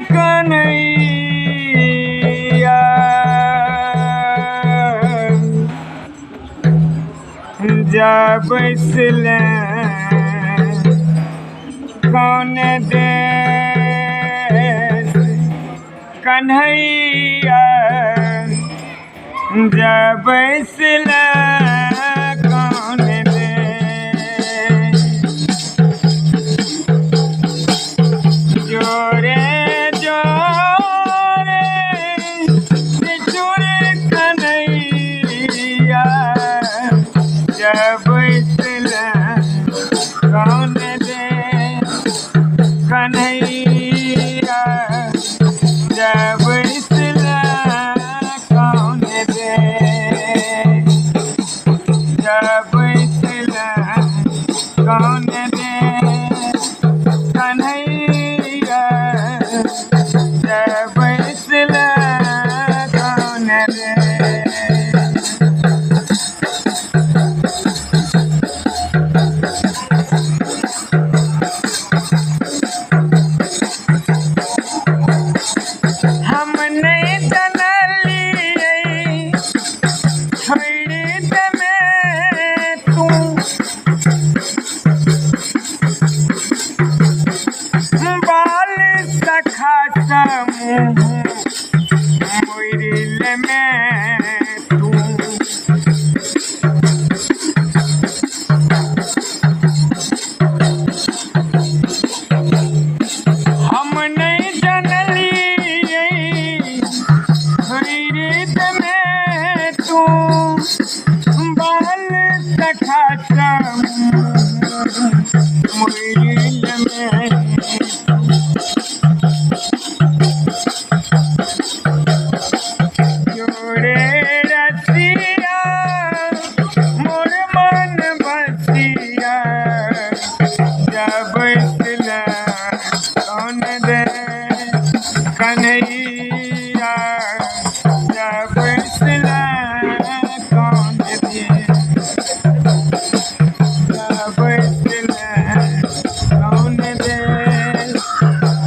कन्हैया जब इसले कौन देश कन्हैया जब इसले कौन देश जोरे जोरे जोरे कन्हैया जब इसले कौन देश कन्हैया जब इसले कौन देश जब इसले कौन देश कन्हैया जब इसले कौन देश हम नहीं जनलिए छोड़ी में तू बाल सखा समूह मुरिल में तू हम नहीं जनलिए खरीद में तू बाल सखा मुरिल में जोड़े रसिया मोर मन बसिया जब इसले कौन दे कन्हैया जब इसले कौन दे जब इसले कौन दे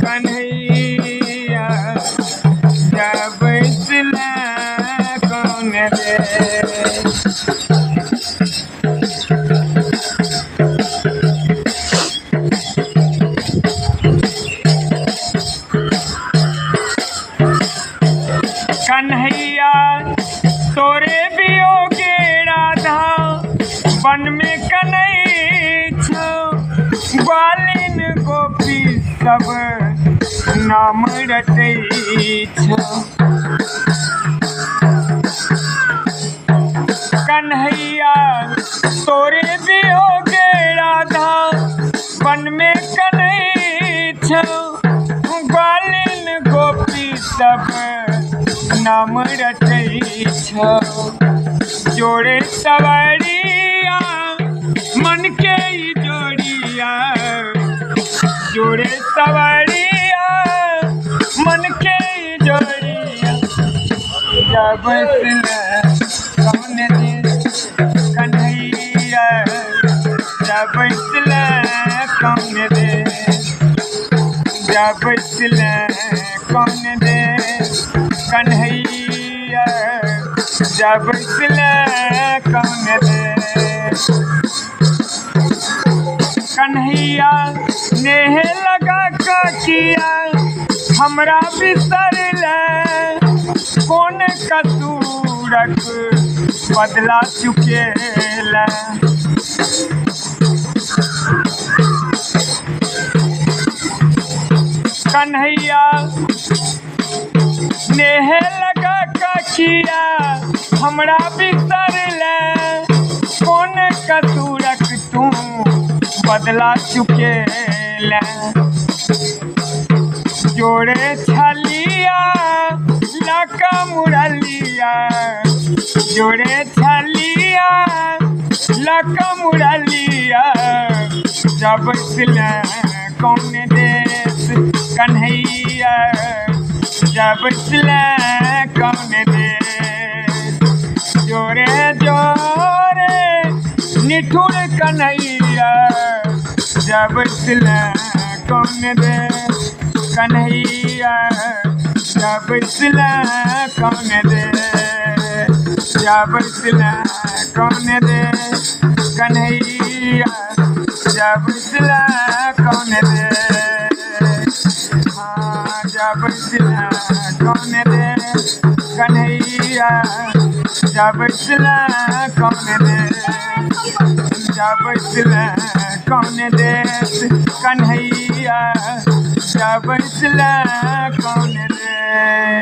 कन्हैया जब इसले कौन दे कन्हैया तोरे बियोगे राधा वन में कन्है छो ग्वालिन गोपी सब नाम रटै छो कन्हैया तोरे बियोगे राधा वन में कन्है छो ग्वालिन गोपी सब नाम रटै छो जोड़े सवारिया मन के ही जोड़िया जोड़े सवारिया मन के ही जोड़िया जब इसले कौन दे कन्हैया जब इसले कौन दे जब इसले कौन दे कन्हैया जब इसले कौन दे कन्हैया नेह लगा का किया हमरा बिसर ले कौन कसूरक बदला चुके ले कन्हैया नेह लगा का किया हमरा बिसर ले कौन कसूरक तू बदला चुके ले जोड़े छलिया लका मुरलिया जोड़े छलिया लका मुरलिया जब इसले कौन देश कन्हैया जब इसले कौन देश जोरे जोरे निठुर कन्हैया जब इसले कौन देश कन्हैया जब सिला कौन दे, जब सिला कौन दे कन्हैया जब सिला कौन दे, हाँ जब सिला कौन दे कन्हैया जब सिला कौन दे, जब सिला कौन दे कन्हैया जब सिला कौन दे।